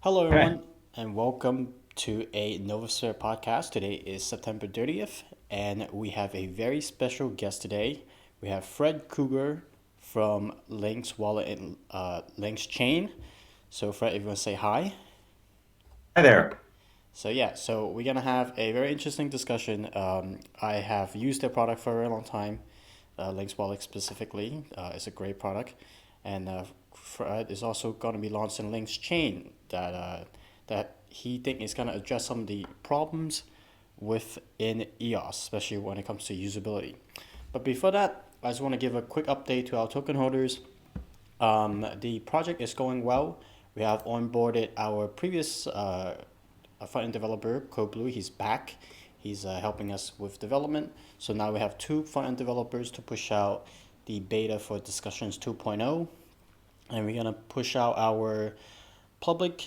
Hello, Okay. everyone, and welcome to a Novosphere podcast. Today is September 30th, and we have a very special guest today. We have Fred Krueger from Lynx Wallet and LynxChain. So, Fred, if you want to say hi. Hi there. So we're gonna have a very interesting discussion. I have used their product for a very long time, Lynx Wallet specifically. It's a great product, and Fred is also gonna be launching Lynx Chain that he think is gonna address some of the problems within EOS, especially when it comes to usability. But before that, I just want to give a quick update to our token holders. The project is going well. We have onboarded our previous front-end developer, CodeBlue. He's back. He's helping us with development. So now we have two front-end developers to push out the beta for Discussions 2.0. And we're going to push out our public,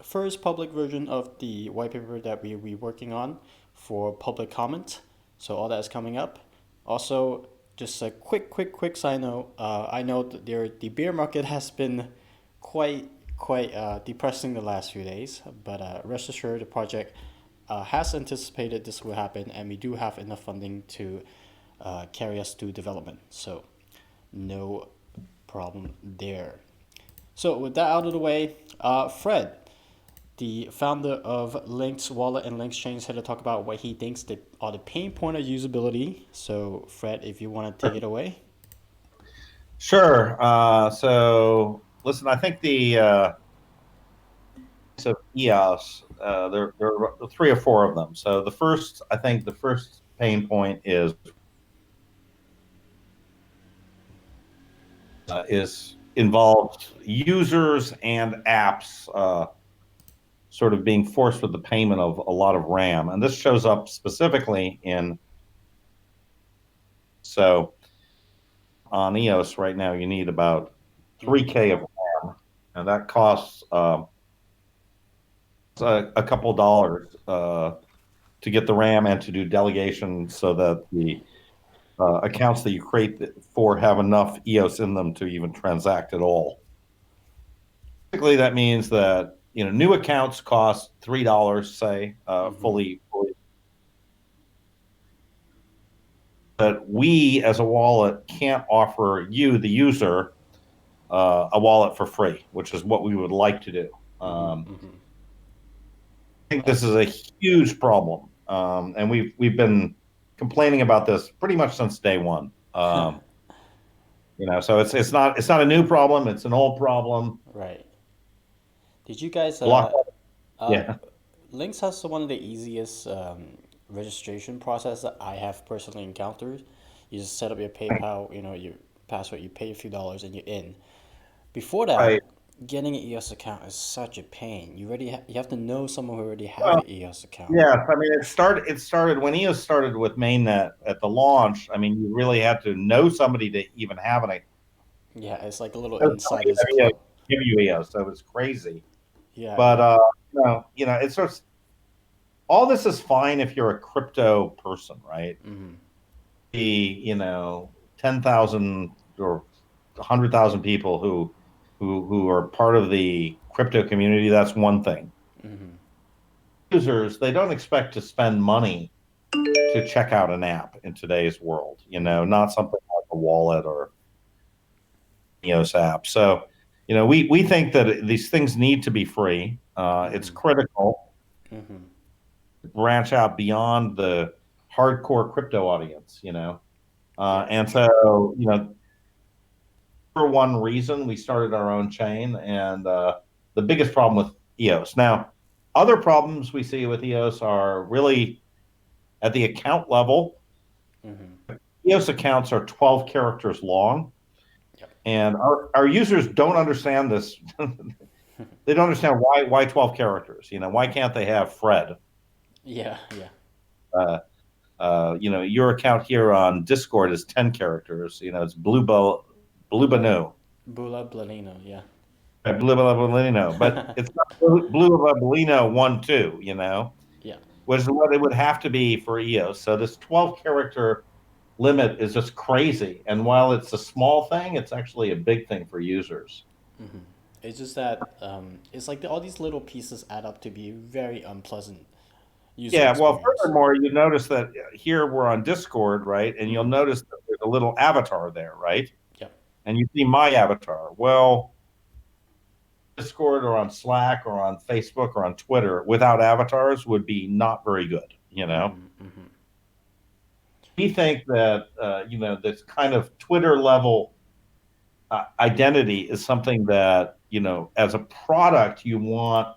first public version of the white paper that we're working on for public comment. So all that is coming up. Also, just a quick side note. I know that the bear market has been quite depressing the last few days, but rest assured, the project has anticipated this will happen, and we do have enough funding to carry us through development. So, no problem there. So, with that out of the way, Fred, the founder of Lynx Wallet and LynxChain, is here to talk about what he thinks are the pain point of usability. So, Fred, if you want to take it away. Sure. Listen, I think the so EOS, there are three or four of them. So I think the first pain point is involved users and apps sort of being forced with the payment of a lot of RAM, and this shows up specifically in so on EOS right now. You need about Mm-hmm. 3K of RAM, and that costs a couple dollars to get the RAM and to do delegation so that the accounts that you create for have enough EOS in them to even transact at all. Typically, that means that new accounts cost $3, say, Mm-hmm. fully. That we as a wallet can't offer you, the user, a wallet for free, which is what we would like to do. Mm-hmm. Mm-hmm. I think Uh, this is a huge problem, and we've been complaining about this pretty much since day one. So it's not a new problem; it's an old problem. right. Did you guys Block, uh yeah, Lynx has one of the easiest registration process that I have personally encountered. You just set up your PayPal, your password, you pay a few dollars, and you're in. Before right. that, getting an EOS account is such a pain. You have to know someone who already have Well, an EOS account. yes. I mean, it started when EOS started with mainnet at the launch. I mean, you really had to know somebody to even have an Yeah, it's like a little somebody insiders that club. give you EOS. So it's crazy. Yeah, But yeah. it's sort of all this is fine if you're a crypto person, right? Mm-hmm. The 10,000 or 100,000 people who are part of the crypto community. That's one thing. Mm-hmm. Users, they don't expect to spend money to check out an app in today's world. Mm-hmm. Not something like a wallet or EOS app. So, we think that these things need to be free. It's Mm-hmm. critical Mm-hmm. to branch out beyond the hardcore crypto audience. Yeah. And so, for one reason, we started our own chain, and the biggest problem with EOS. Now, other problems we see with EOS are really at the account level. Mm-hmm. EOS accounts are 12 characters long, Yep. and our users don't understand this. They don't understand why 12 characters. Why can't they have Fred? Yeah, yeah. Uh, your account here on Discord is 10 characters. It's Blue Bula Banu. Bula Blanino, yeah. Blue Bellino, but it's not Blue Bellino 1 2, Yeah. which is what it would have to be for EOS. So this 12 character limit is just crazy. And while it's a small thing, it's actually a big thing for users. Mm-hmm. It's just that it's like all these little pieces add up to be very unpleasant user Yeah, well, experience. furthermore, you notice that here we're on Discord, right? And you'll Mm-hmm. notice that there's a little avatar there, right? Yep. And you see my avatar. Well, Discord or on Slack or on Facebook or on Twitter without avatars would be not very good, you know? Mm-hmm. Mm-hmm. We think that, this kind of Twitter level identity is something that, as a product you want.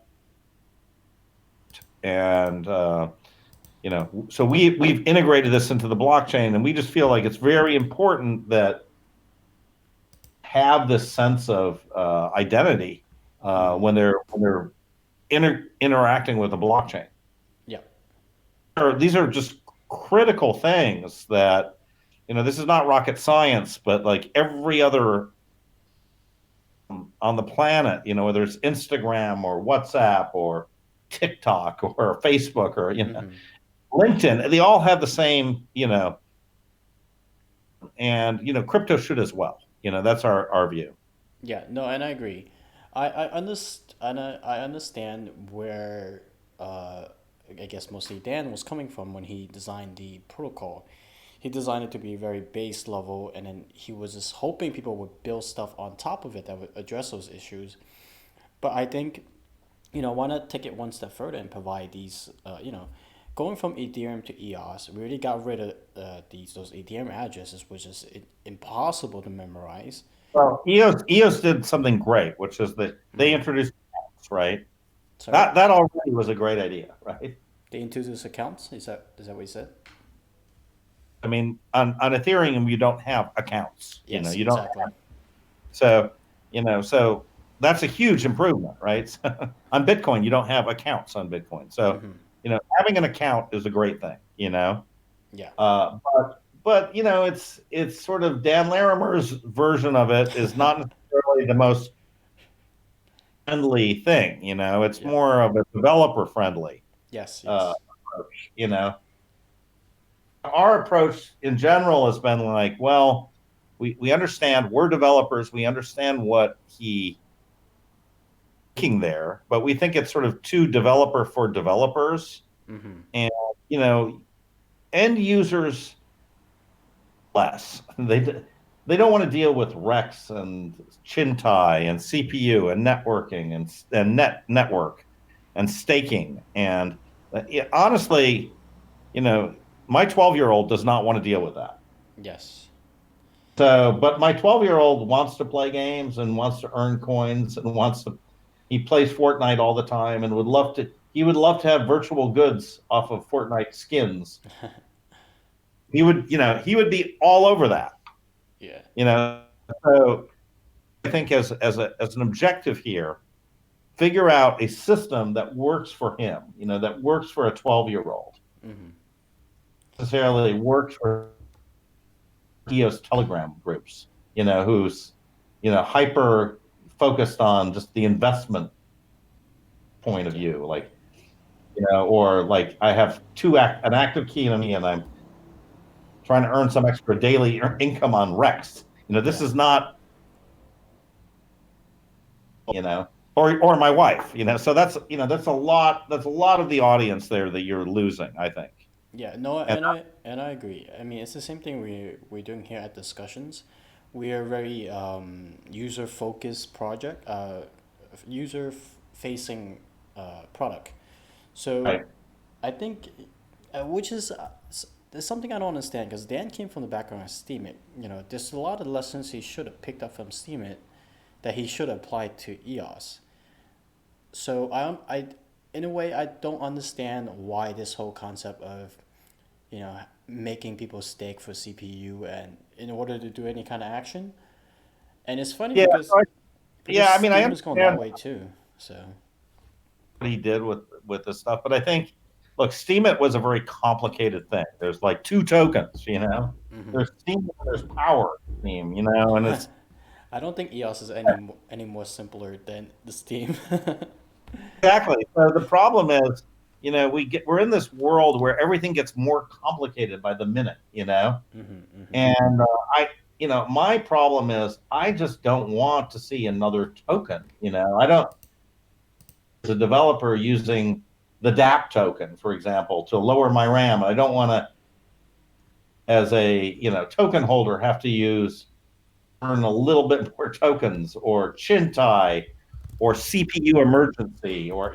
And, so we've integrated this into the blockchain, and we just feel like it's very important that have this sense of identity Mm-hmm. when they're interacting with the blockchain. Yep. These are just critical things that this is not rocket science, but like every other on the planet, whether it's Instagram or WhatsApp or TikTok or Facebook or Mm-hmm. LinkedIn, they all have the same, and crypto should as well. That's our view. Yeah, no, and I agree. I understand where I guess mostly Dan was coming from when he designed the protocol. He designed it to be very base level, and then he was just hoping people would build stuff on top of it that would address those issues. But I think, why not take it one step further and provide these, going from Ethereum to EOS, we already got rid of those Ethereum addresses, which is impossible to memorize. Well, EOS did something great, which is that they Mm-hmm. introduced accounts, right? Sorry? That already was a great idea, right? The intuitive accounts? Is that what you said? I mean, on Ethereum, you don't have accounts. Yes, You don't. exactly. So, so that's a huge improvement, right? On Bitcoin, you don't have accounts on Bitcoin. So, Mm-hmm. having an account is a great thing. Yeah. But it's sort of Dan Larimer's version of it is not necessarily the most friendly thing. It's Yeah. more of a developer friendly Yes. uh, Yes. approach. Our approach in general has been like, well, we understand we're developers, we understand what he thinking there, but we think it's sort of too developer for developers, Mm-hmm. and you know, end users less. They don't want to deal with Rex and Chintai and CPU and networking and network and staking and honestly, you know, my 12-year-old does not want to deal with that. Yes. So, but my 12-year-old wants to play games and wants to earn coins and he plays Fortnite all the time and he would love to have virtual goods off of Fortnite skins. He would be all over that, Yeah. you know. So I think as an objective here, figure out a system that works for him, that works for a 12-year-old, Mm-hmm. necessarily works for EOS Telegram groups, who's, hyper focused on just the investment point of Yeah. view. Like, or like I have an active key in me and I'm trying to earn some extra daily income on Rex. This Yeah. is not, or my wife, so that's a lot of the audience there that you're losing, I think. Yeah. No, And and I agree. I mean, it's the same thing we're doing here at discussions. We are very user focused project, user facing product. So right. I think, which is there's something I don't understand because Dan came from the background of Steemit. There's a lot of lessons he should have picked up from Steemit that he should apply to EOS. So in a way, I don't understand why this whole concept of, making people stake for CPU and in order to do any kind of action. And it's funny Yeah, because yeah, I mean, I Steam is going that understand way too. So. what he did with this stuff, but I think, look, Steemit was a very complicated thing. There's like two tokens, Hmm. there's Steem, there's Power Steem, and it's I don't think EOS is any more simpler than the Steam. exactly. So the problem is, we're in this world where everything gets more complicated by the minute, Hmm. Hmm. and my problem is I just don't want to see another token. I don't, as a developer using the DApp token, for example, to lower my RAM. I don't want to, as a token holder, have to earn a little bit more tokens or Chintai or CPU emergency or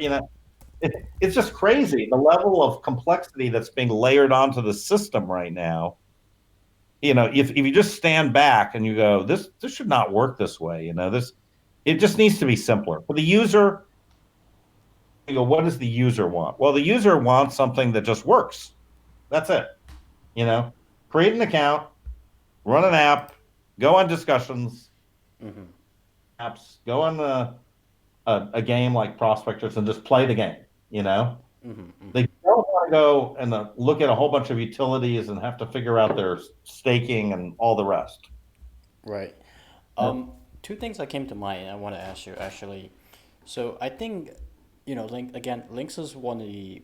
it's just crazy the level of complexity that's being layered onto the system right now. If you just stand back and you go, this should not work this way. It just needs to be simpler for the user. You go, what does the user want? Well, the user wants something that just works. That's it. Create an account, run an app, go on discussions, apps, go on a game like Prospectors and just play the game. They don't want to go and look at a whole bunch of utilities and have to figure out their staking and all the rest. Right. Two things that came to mind I want to ask you actually. So I think, Lynx is one of the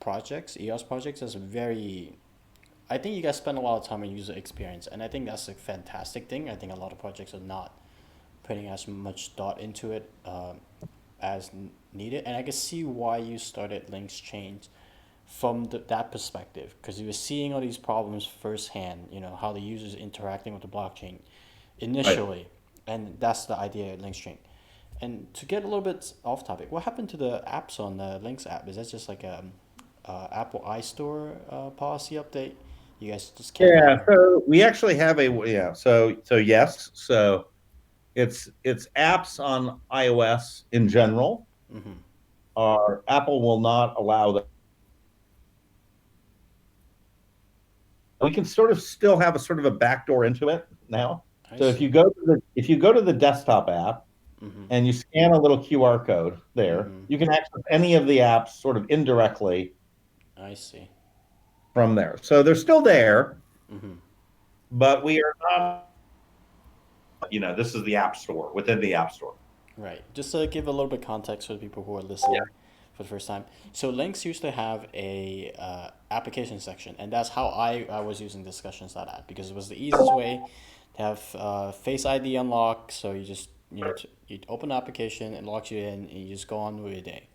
projects, EOS projects, is very. I think you guys spend a lot of time on user experience, and I think that's a fantastic thing. I think a lot of projects are not putting as much thought into it as needed, and I can see why you started LynxChain from that perspective, because you were seeing all these problems firsthand. How the users interacting with the blockchain initially, Right. and that's the idea of LynxChain. And to get a little bit off topic, what happened to the apps on the Lynx app? Is that just like a Apple iStore policy update? You guys just can't. Yeah, so we actually have so yes, so it's apps on iOS in general. Mm-hmm. Apple will not allow that. We can sort of still have a sort of a backdoor into it now. I So if you see. go to the desktop app Mm-hmm. and you scan a little QR code there, Mm-hmm. you can access any of the apps sort of indirectly I see. from there. So they're still there, Mm-hmm. but we are not, this is the app store within the app store. Right. Just to give a little bit context for the people who are listening for the first time. So Lynx used to have a application section, and that's how I was using discussions.app, because it was the easiest way to have Face ID unlock. So you just you open the application, it locks you in, and you just go on with your day.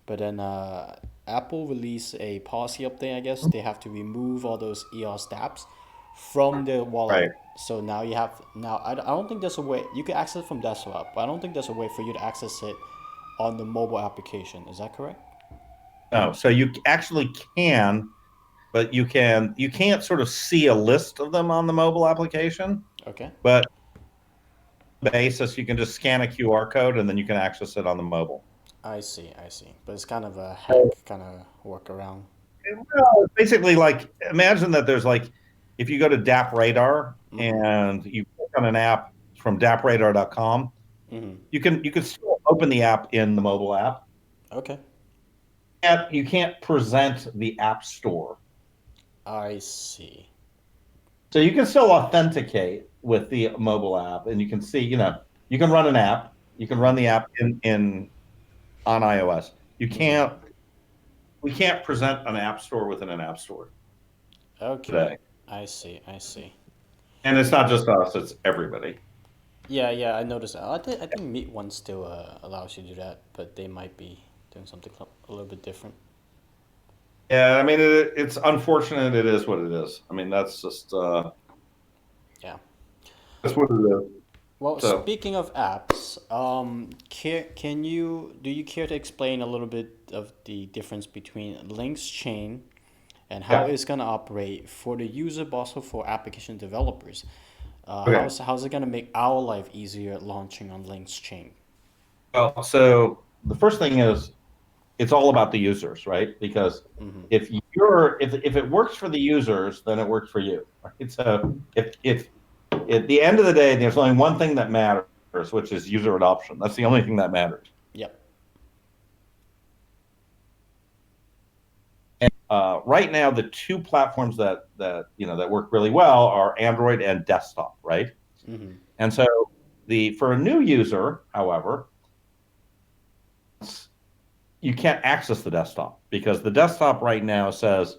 But then Apple released a policy update. I guess they have to remove all those EOS dApps from the wallet. Right. So now you have I don't think there's a way you can access it from desktop, but I don't think there's a way for you to access it on the mobile application. Is that correct? No, so you actually can, but you can't sort of see a list of them on the mobile application, Okay. but basis you can just scan a QR code and then you can access it on the mobile. I see. I see. But it's kind of a hack kind of workaround. Well, it's basically like imagine that there's like if you go to DApp Radar Mm-hmm. and you click on an app from dappradar.com, Mm-hmm. you can still open the app in the mobile app. Okay. And you can't present the app store. I see. So you can still authenticate with the mobile app and you can see, you can run an app, you can run Mm-hmm. the app in on iOS. You Mm-hmm. can't we can't present an app store within an app store Okay. today. I see. I see. And it's not just us, it's everybody. Yeah, yeah, I noticed that. I think Meet One still allows you to do that, but they might be doing something a little bit different. Yeah, I mean it's unfortunate. It is what it is. I mean that's just Yeah. that's what it is. Well, So speaking of apps, do you care to explain a little bit of the difference between Lynx Chain and how yeah, it's gonna operate for the user, but also for application developers? okay. How's it gonna make our life easier launching on Lynx Chain? Well, so the first thing is it's all about the users, right? Because Mm-hmm. if it works for the users, then it works for you, right? So if at the end of the day, there's only one thing that matters, which is user adoption. That's the only thing that matters. Yep. Right now, the two platforms that work really well are Android and desktop, right? Mm-hmm. And so for a new user, however, you can't access the desktop because the desktop right now says,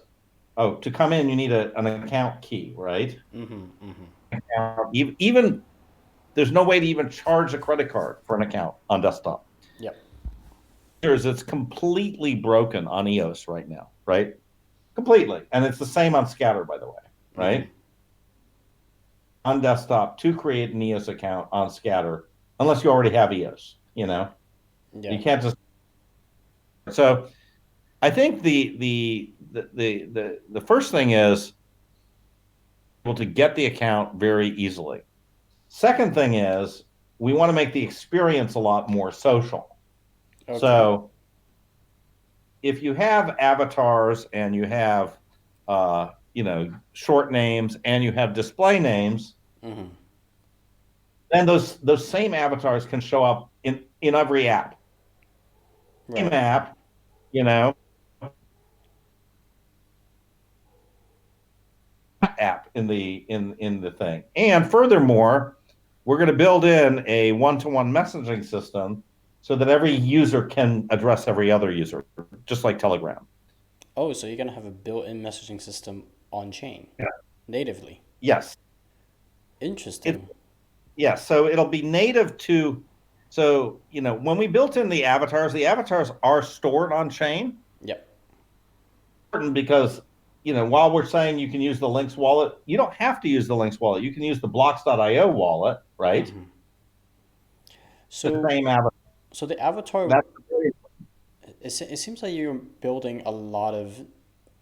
oh, to come in, you need an account key, right? Mm-hmm. Mm-hmm. Even there's no way to even charge a credit card for an account on desktop. Yep. It's completely broken on EOS right now, right? Completely. And it's the same on Scatter, by the way, Mm-hmm. right? On desktop to create an EOS account on Scatter, unless you already have EOS, Yeah. you can't just. So I think the first thing is able to get the account very easily. Second thing is we want to make the experience a lot more social. Okay. So if you have avatars and you have short names and you have display names, Mm-hmm. then those same avatars can show up in every app. Same Right. app, you know, app in the thing. And furthermore, we're going to build in a one-to-one messaging system so that every user can address every other user, just like Telegram. Oh, so you're gonna have a built-in messaging system on chain Yeah. natively. Yes. It Interesting. yes. So it'll be native to. So when we built in the avatars are stored on chain. Yep. Important because while we're saying you can use the Lynx wallet, you don't have to use the Lynx wallet. You can use the blocks.io wallet, right? Mm-hmm. The So, same avatar. so the avatar, That's it seems like you're building a lot of,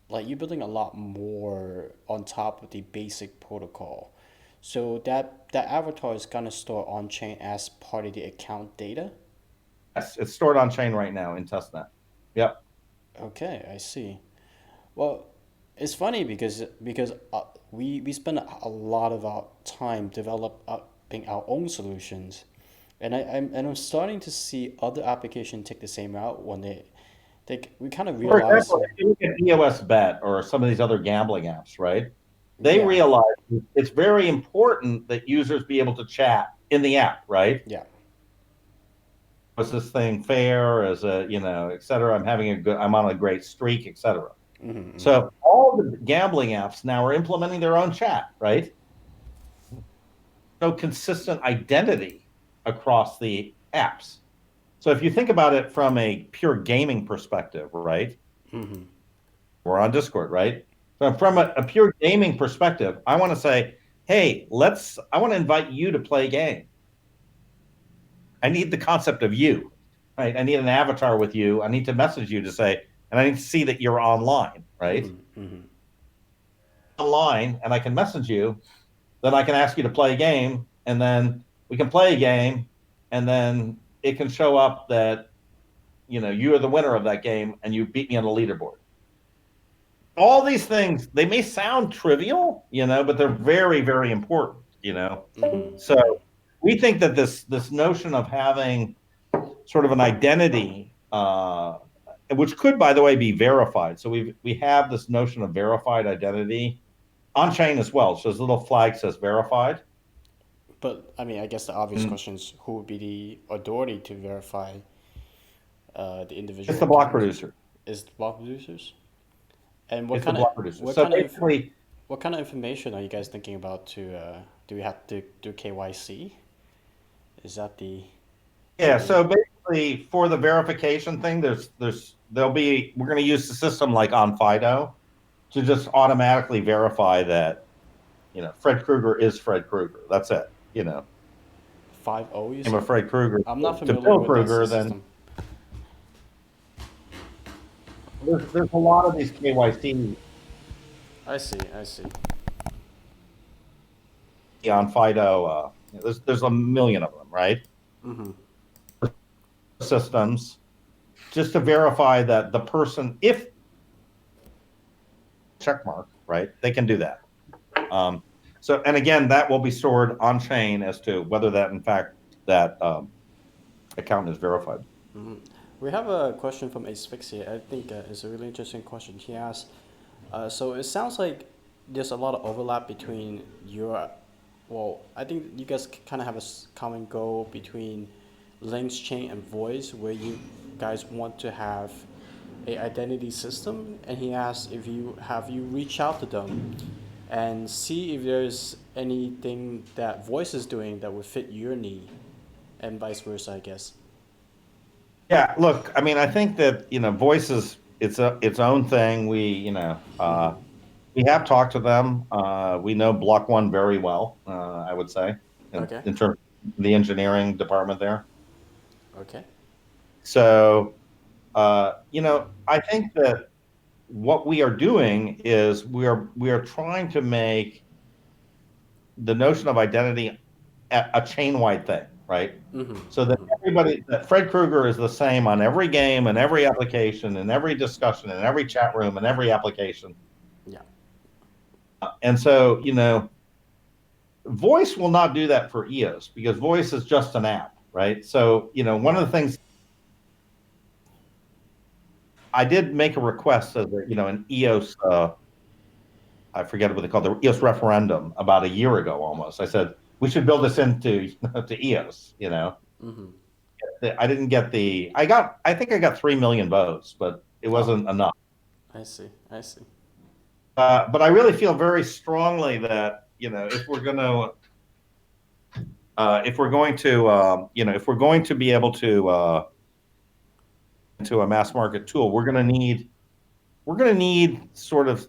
like you're building a lot more on top of the basic protocol. So that avatar is gonna store on chain as part of the account data. yes, it's stored on chain right now in testnet. Yep. Okay, I see. Well, it's funny because we spend a lot of our time developing our own solutions, and I'm starting to see other applications take the same route when they we kind of For realize, example, if you look at EOS Bet or some of these other gambling apps, right? They yeah, realize it's very important that users be able to chat in the app, right? yeah, Was this thing fair? As a, et cetera? I'm on a great streak, et cetera. mm-hmm, So all the gambling apps now are implementing their own chat, right? No consistent identity across the apps. So if you think about it from a pure gaming perspective, right? mm-hmm. We're on Discord, right? So from a pure gaming perspective, I want to say, hey, I want to invite you to play a game. I need the concept of you, right? I need an avatar with you. I need to message you to say, and I need to see that you're online, right? Mm-hmm, mm-hmm. Online, and I can message you. Then I can ask you to play a game, and then we can play a game, and then it can show up that you are the winner of that game, and you beat me on the leaderboard. All these things, they may sound trivial, but they're very, very important. Mm-hmm, So mm-hmm. we think that this notion of having sort of an identity, which could, by the way, be verified. So we have this notion of verified identity on chain as well. So this little flag says verified. But I mean, I guess the obvious And question is who would be the authority to verify the it's individual the block account? producer. Is it block producers? And It's the block producer. what So kind of basically, what kind of information are you guys thinking about to do we have to do KYC? Is that yeah. the So basically, for the verification thing, we're going to use the system like on Fido to just automatically verify that Fred Krueger is Fred Krueger. That's it. 5.0 you Name of said? Fred Krueger I'm not to familiar Bill with that Krueger, then system. there's a lot of these KYC I see, I see. on Fido. There's a million of them, right? Mm-hmm. Systems just to verify that the person, if check mark, right, they can do that. And again, that will be stored on chain as to whether that, in fact, that account is verified. Mm-hmm. We have a question from Asphyxia. I think it's a really interesting question. He asks, so it sounds like there's a lot of overlap between well, I think you guys kind of have a common goal between LynxChain and Voice, where you guys want to have a identity system. And he asks if you reach out to them and see if there's anything that voice is doing that would fit your need, and vice versa, I guess. Yeah, look, I mean, I think that, voice is its own thing. We have talked to them. We know Block One very well, I would say, Okay. in terms of the engineering department there. Okay. So, I think that what we are doing is we are trying to make the notion of identity a chain-wide thing, right? So that that Fred Krueger is the same on every game and every application and every discussion and every chat room and every application. Yeah. And so, voice will not do that for EOS because voice is just an app, right? So, one of the things I did make a request as an EOS, I forget what they called the EOS referendum about a year ago almost. I said, we should build this into to EOS. I didn't get I think I got 3 million votes, but it Oh, wasn't enough. I see. I see. But I really feel very strongly that, if we're going to be able to a mass market tool, we're going to need sort of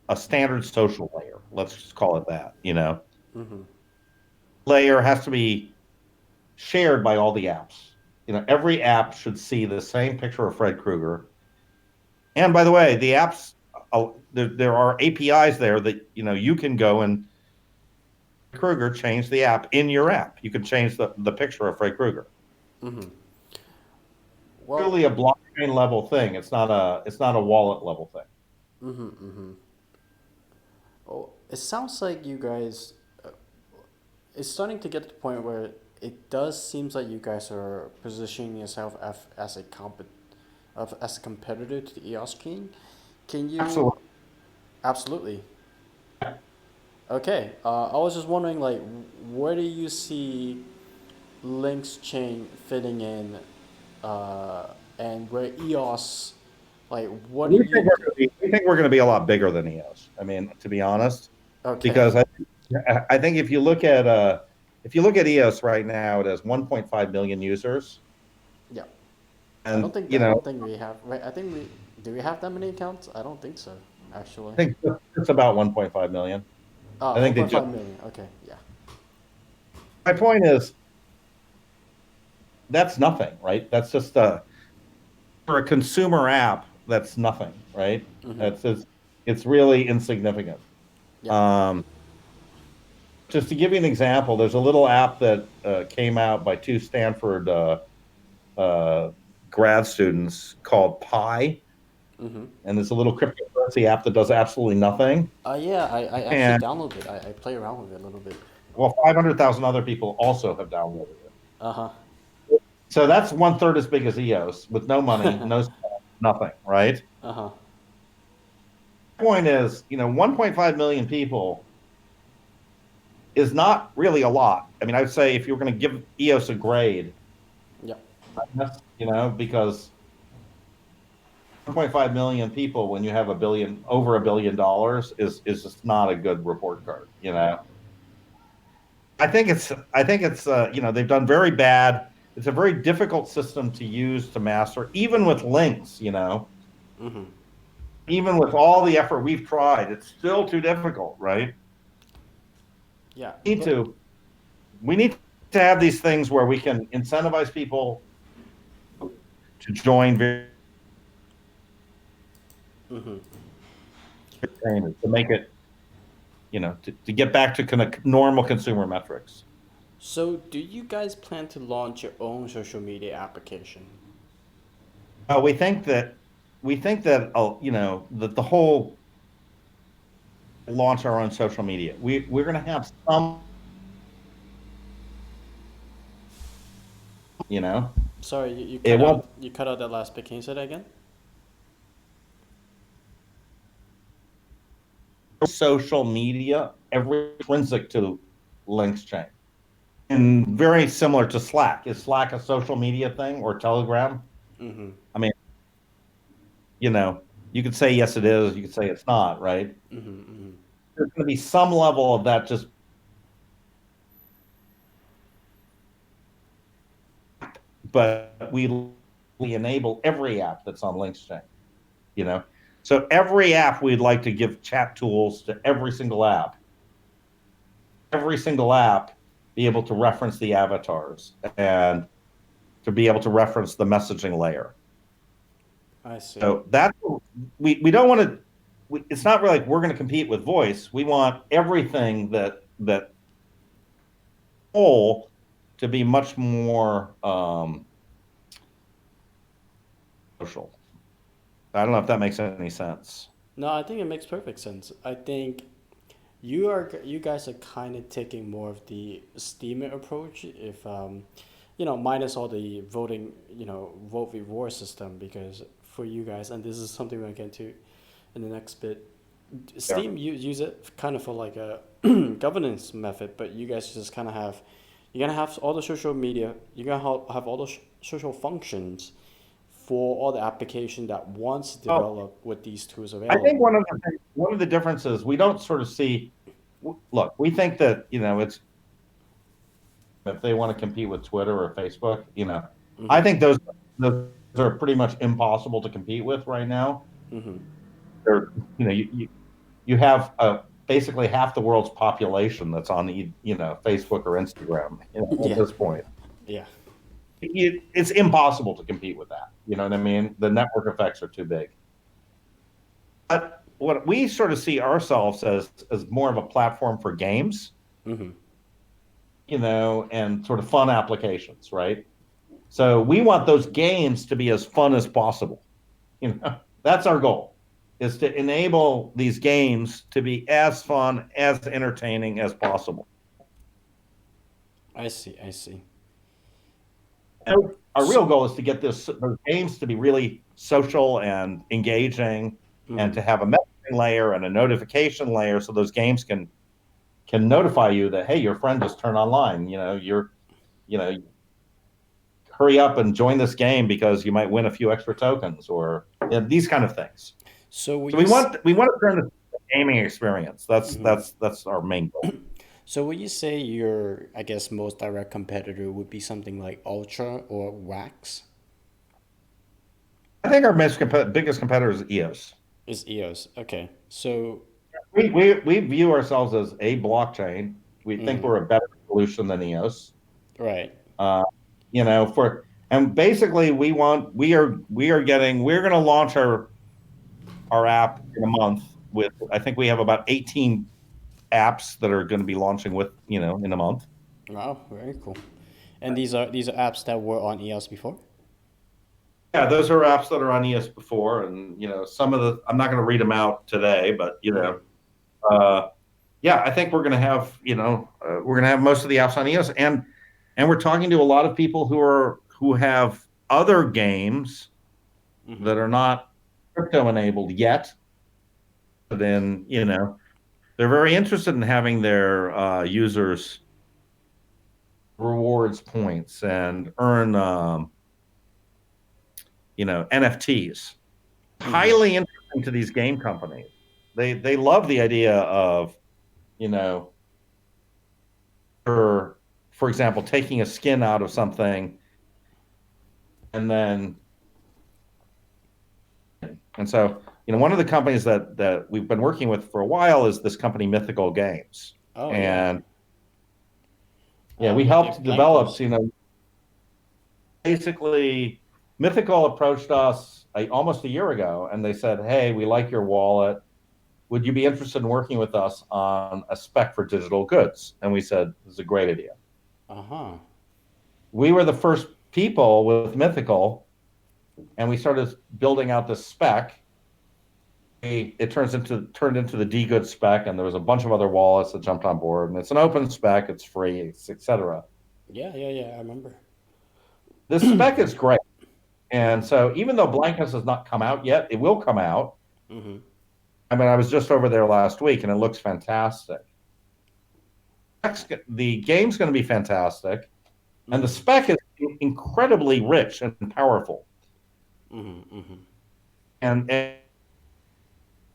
a standard social layer. Let's just call it that. Layer has to be shared by all the apps. Every app should see the same picture of Fred Krueger. And by the way, the apps, there are APIs there that, you can go and Krueger change the app in your app. You can change the picture of Fred Krueger. Well, Really a blockchain level thing. It's not a wallet level thing. oh, it sounds like you guys. It's starting to get to the point where it does seems like you guys are positioning yourself as a competitor to the EOS King. Can you? Absolutely. Absolutely. Okay. I was just wondering, like, where do you see Lynx Chain fitting in, and where EOS, like, what do you? We think we're going to be a lot bigger than EOS. I mean, to be honest, Okay. because I think if you look at EOS right now, it has 1.5 million users, Yeah. I don't and think I don't think we have. Wait, I think we do. We have that many accounts? I don't think so. Actually. I think it's about 1.5 million. I think they just. 1.5 million. Okay. Yeah. My point is that's nothing, right? That's just for a consumer app. That's nothing, right? It's really insignificant. Yeah. Um, just to give you an example, there's a little app that came out by two Stanford uh, grad students called Pi, and it's a little cryptocurrency app that does absolutely nothing. Yeah. I actually And downloaded it. I play around with it a little bit. well, 500,000 other people also have downloaded it. Uh So that's one third as big as EOS with no money, huh. no staff, nothing, right? Uh-huh. The point is, 1.5 million people is not really a lot. I mean, I would say if you were going to give EOS a grade, Yeah. because 1.5 million people when you have over $1 billion is just not a good report card. I think it's they've done very bad. It's a very difficult system to use to master, even with Lynx. Even with all the effort we've tried, it's still too difficult, right? Yeah. We need But to we need to have these things where we can incentivize people to join to make it, to get back to kind of normal consumer metrics. so, do you guys plan to launch your own social media application? We think that that the whole launch our own social media. We're going to have some, you know, Sorry, you it cut won't out. You cut out that last bit. Can you say that again? social media every intrinsic to LynxChain. And very similar to Slack. Is Slack a social media thing or Telegram? I mean, you know, You could say yes, it is. You could say it's not, right? There's going to be some level of that. Just, but we enable every app that's on LynxChain. You know, so every app we'd like to give chat tools to every single app. Every single app be able to reference the avatars and to be able to reference the messaging layer. I see. So that we don't want to. It's not really like we're going to compete with voice. We want everything that whole to be much more social. I don't know if that makes any sense. No, I think it makes perfect sense. I think you guys are kind of taking more of the steamer approach, if minus all the voting, vote reward system, because for you guys, and this is something we're gonna get to in the next bit. Yeah. Steam use it kind of for like a governance method, but you guys just kind of have you're gonna have all the social media, you're gonna have all the social functions for all the application that wants to Well, develop with these tools I think available. one of the differences we don't sort of see. Look, we think that it's if they want to compete with Twitter or Facebook, I think those are pretty much impossible to compete with right now. They're, you have basically half the world's population that's on Facebook or Instagram at Yeah, this point. yeah. It's impossible to compete with that. You know what I mean? The network effects are too big. But what we sort of see ourselves as more of a platform for games, and sort of fun applications, right? So we want those games to be as fun as possible. That's our goal, is to enable these games to be as fun, as entertaining as possible. I see, I see. And our So, real goal is to get those games to be really social and engaging, and to have a messaging layer and a notification layer, so those games can notify you that, hey, your friend just turned online. You know, hurry up and join this game because you might win a few extra tokens, or these kind of things. so will So you? we want to turn this into a gaming experience. That's our main goal. So would you say your, I guess, most direct competitor would be something like Ultra or Wax? I think our biggest competitor is EOS. Is EOS? Okay. So, We view ourselves as a blockchain. We think we're a better solution than EOS. right. Uh, and basically we're going to launch our app in a month with, I think we have about 18 apps that are going to be launching with, in a month. Wow, very cool. And these are apps that were on EOS before? Yeah, those are apps that are on EOS before, and some of the, I'm not going to read them out today, but uh, yeah, I think we're going to have most of the apps on EOS, and we're talking to a lot of people who have other games that are not crypto enabled yet. But then they're very interested in having their users rewards points and earn NFTs. Highly interesting to these game companies. They love the idea of you know for example, taking a skin out of something, and then and so one of the companies that we've been working with for a while is this company Mythical Games. Oh yeah. And yeah, we With the helped develop, blankers. basically Mythical approached us almost a year ago, and they said, hey, we like your wallet, would you be interested in working with us on a spec for digital goods? And we said, this is a great idea. Uh-huh. We were the first people with Mythical, and we started building out this spec. It turned into the D good spec, and there was a bunch of other wallets that jumped on board, and it's an open spec, it's free, etc. Yeah, yeah, yeah, I remember. This spec is great. And so even though Blankets has not come out yet, it will come out. I mean, I was just over there last week, and it looks fantastic. The game's going to be fantastic, and the spec is incredibly rich and powerful. And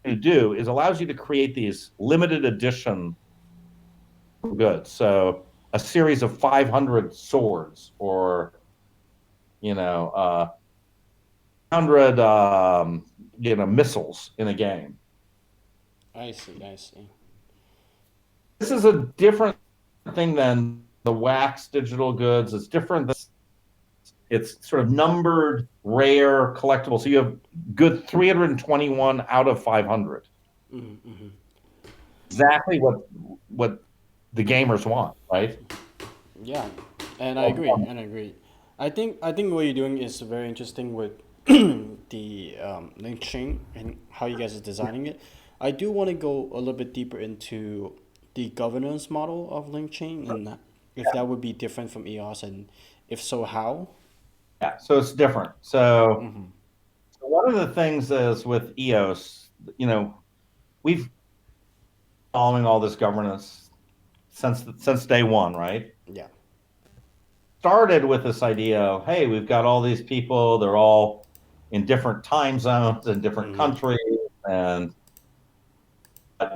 to do is allows you to create these limited edition goods. So a series of 500 swords, or 100 missiles in a game. I see. I see. This is a different thing than the wax digital goods. It's different. It's sort of numbered, rare, collectible. So you have good 321 out of 500. Mm-hmm. Exactly what the gamers want, right? Yeah, and I agree. Um, And I agree. I think what you're doing is very interesting with the link chain and how you guys are designing it. I do want to go a little bit deeper into the governance model of link chain and if that would be different from EOS, and if so, how? yeah, so it's different. So one of the things is with EOS, we've following all this governance since day one, right? Yeah. Started with this idea of, hey, we've got all these people, they're all in different time zones in different Mm-hmm. countries, and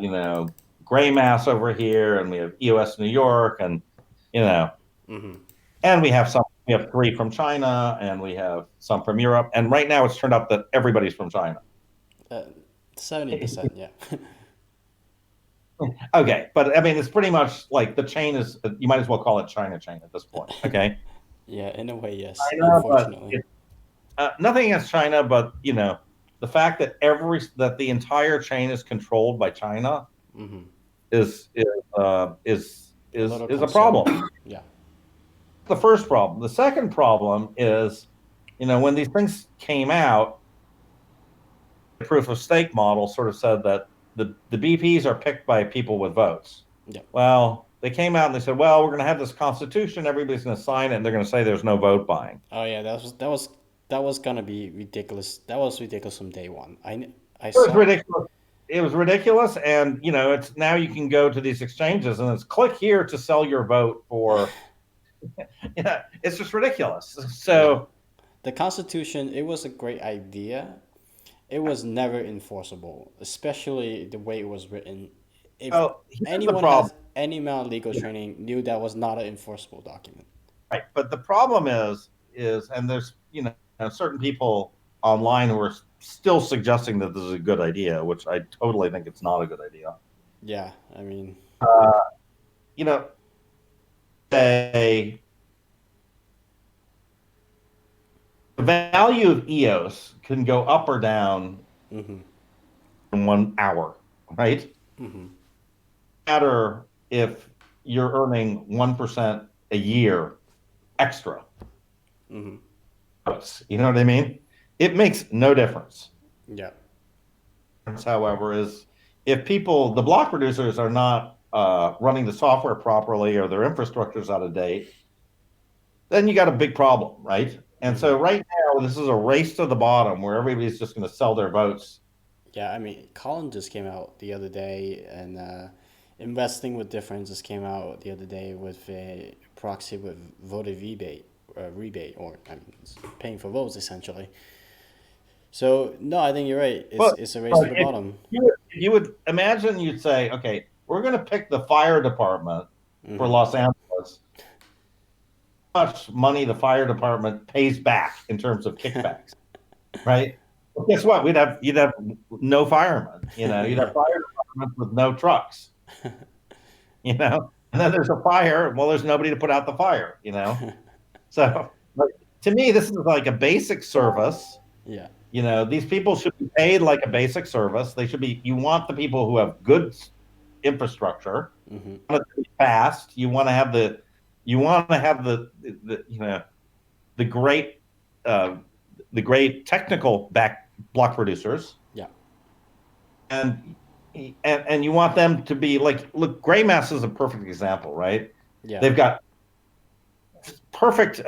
you know, gray mass over here, and we have EOS New York, and you know, Mm-hmm. and we have three from China, and we have some from Europe, and right now it's turned out that everybody's from China. Uh, 70%. Yeah. Okay, but I mean, it's pretty much like the chain is. You might as well call it China chain at this point. Okay, Yeah. In a way, yes. China, but Unfortunately. nothing against China, but the fact that the entire chain is controlled by China Mm-hmm. A little is a concern. problem. Yeah. The first problem. The second problem is, when these things came out, the proof of stake model sort of said that the BPs are picked by people with votes. Yeah. Well, they came out and they said, well, we're going to have this constitution, everybody's going to sign it, and they're going to say there's no vote buying. Oh yeah, that was gonna be ridiculous. That was ridiculous from day one. I It was saw. ridiculous. It was ridiculous, and it's now you can go to these exchanges and it's click here to sell your vote for. Yeah, it's just ridiculous. Yeah, So, the Constitution. It was a great idea. It was never enforceable, especially the way it was written. If here's the anyone problem, has any amount of legal training, knew that was not an enforceable document. right? But the problem and there's certain people online who are still suggesting that this is a good idea, which I totally think it's not a good idea. Yeah, I mean, Uh, you know, say the value of EOS can go up or down mm-hmm, in 1 hour, right? mm-hmm, Matter if you're earning 1% a year extra. mm-hmm. You know what I mean? It makes no difference. Yeah, However, is if the block producers are not running the software properly, or their infrastructure is out of date, then you got a big problem, right? And mm-hmm. so right now, this is a race to the bottom where everybody's just going to sell their votes. Yeah. I mean, Colin just came out the other day, and investing with difference just came out the other day with a proxy with voter rebate, or I mean, it's paying for votes essentially. So no, I think you're right. It's But, it's a race to but the if bottom. you would imagine, you'd say, okay, we're going to pick the fire department for Mm-hmm. Los Angeles. How much money the fire department pays back in terms of kickbacks, right? Well, guess what? You'd have no firemen. You'd have Yeah. fire departments with no trucks. And then there's a fire. Well, there's nobody to put out the fire. So, like, to me, this is like a basic service. Yeah. These people should be paid like a basic service. They should be. You want the people who have good infrastructure. Mm-hmm. You want it to be fast. You want to have the the great uh, the great technical back block producers, Yeah. and and you want them to be like, look, Gray Mass is a perfect example, right? Yeah. They've got perfect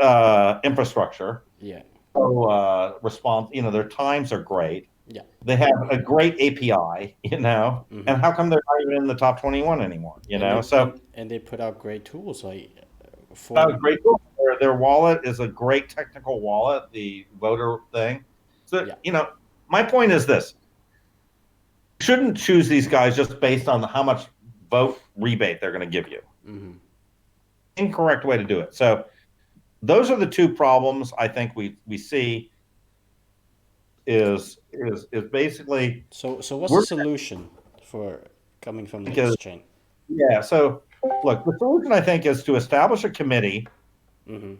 infrastructure. Yeah. So response, their times are great. Yeah. They have a great API, Mm-hmm. and how come they're not even in the top 21 anymore? And they So and they put out great tools like that was for great. Tool. Their wallet is a great technical wallet, the voter thing. So, yeah. my point is this: shouldn't choose these guys just based on how much vote rebate they're going to give you. Mm-hmm. Incorrect way to do it. So those are the two problems I think we see is basically So what's the we're solution for coming from because LynxChain? yeah. So look, the solution I think is to establish a committee Mm-hmm.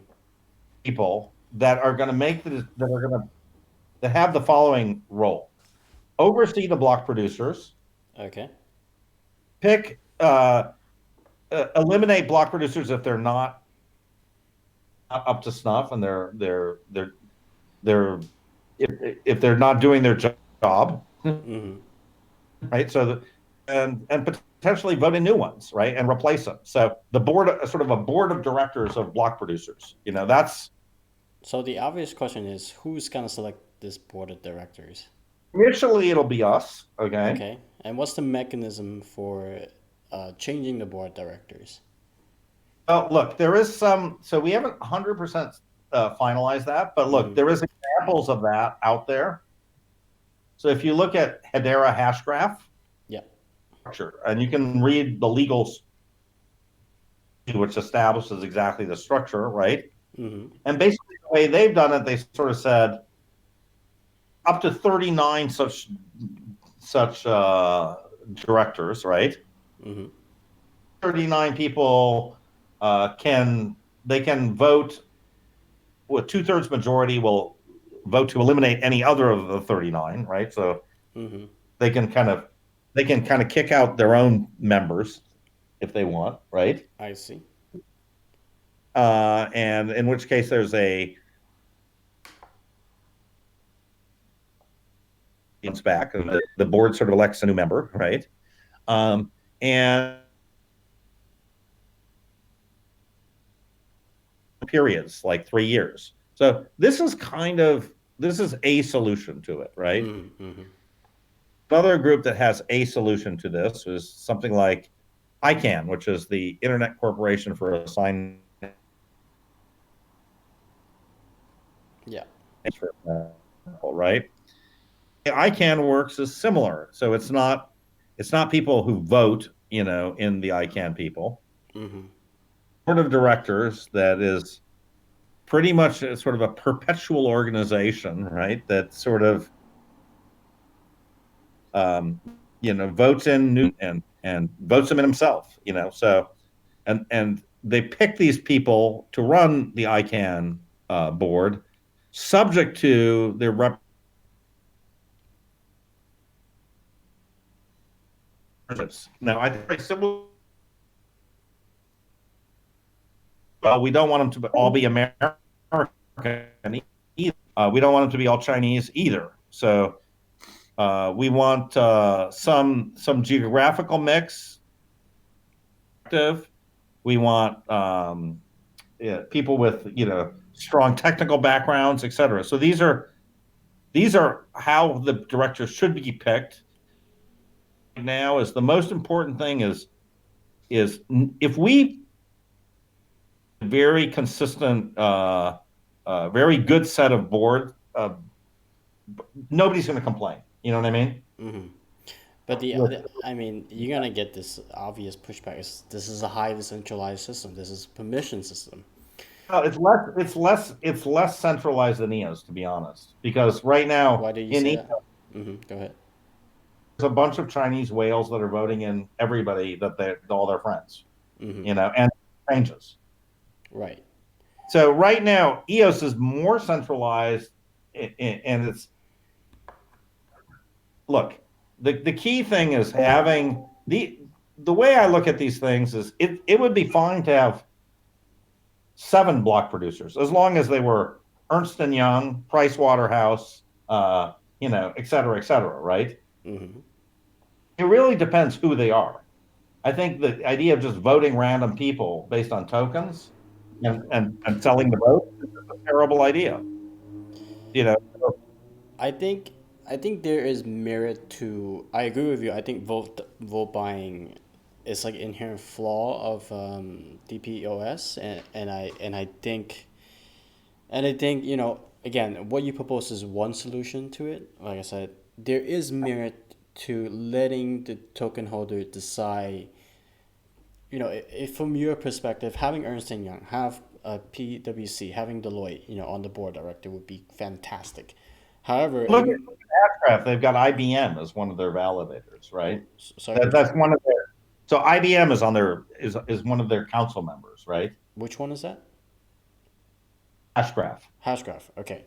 people that are going to make that are going to that have the following role: oversee the block producers, Okay. pick eliminate block producers if they're not up to snuff and they're if they're not doing their job, Mm-hmm. right? So and potentially vote in new ones, right, and replace them. So the board, sort of a board of directors of block producers. That's So the obvious question is, who's gonna select this board of directors? initially it'll be us, okay. Okay. And what's the mechanism for changing the board of directors? Well, look, there is some. So we haven't 100% finalized that, but look, Mm-hmm. there is examples of that out there. So if you look at Hedera Hashgraph Yeah. structure, and you can read the legals, which establishes exactly the structure, right? Mm-hmm. And basically, the way they've done it, they sort of said up to 39 such directors, right? Mm-hmm. 39 people can they can vote with 2/3 majority will vote to eliminate any other of the 39, right? So Mm-hmm. they can kind of kick out their own members if they want, right? I see. And in which case there's a back and the board sort of elects a new member, right? And periods like 3 years. So this is a solution to it, right? Mm-hmm. Mm-hmm. Another group that has a solution to this is something like ICANN, which is the Internet Corporation for Assigned, Yeah. for example, right? ICANN works is similar, so it's not people who vote, in the ICANN people. Mm-hmm. Board of directors that is pretty much sort of a perpetual organization, right? That sort of um, votes in new and votes them in himself, So and they pick these people to run the ICANN board, subject to their representatives. Now, I think similar. Well, we don't want them to all be American either. We don't want them to be all Chinese either. So we want some geographical mix. We want people with strong technical backgrounds, et cetera. So these are how the directors should be picked. Now is the most important thing is if we very consistent, very good set of board, nobody's going to complain. You know what I mean? Mm-hmm. But I mean, you're gonna get this obvious pushback. This is a highly centralized system. This is a permission system. It's less centralized than EOS, to be honest, because right now Why do you in say EOS, that? Mm-hmm. Go ahead. there's a bunch of Chinese whales that are voting in everybody that they all their friends, Mm-hmm. and changes. Right. So right now, EOS is more centralized, and it's look. The key thing is having the way I look at these things is it would be fine to have 7 block producers as long as they were Ernst and Young, Price Waterhouse, et cetera, right? Mm-hmm. It really depends who they are. I think the idea of just voting random people based on tokens and selling the vote is a terrible idea. You know, I think I think there is merit to. I agree with you. I think vote buying is like inherent flaw of DPoS, and I think again what you propose is one solution to it. Like I said, there is merit to letting the token holder decide, if from your perspective, having Ernst and Young, have PwC, having Deloitte, on the board director would be fantastic. However, Look at Hashgraph. They've got IBM as one of their validators, right? sorry, That's one of their. So IBM is on their is one of their council members, right? which one is that? Hashgraph. Hashgraph. Okay.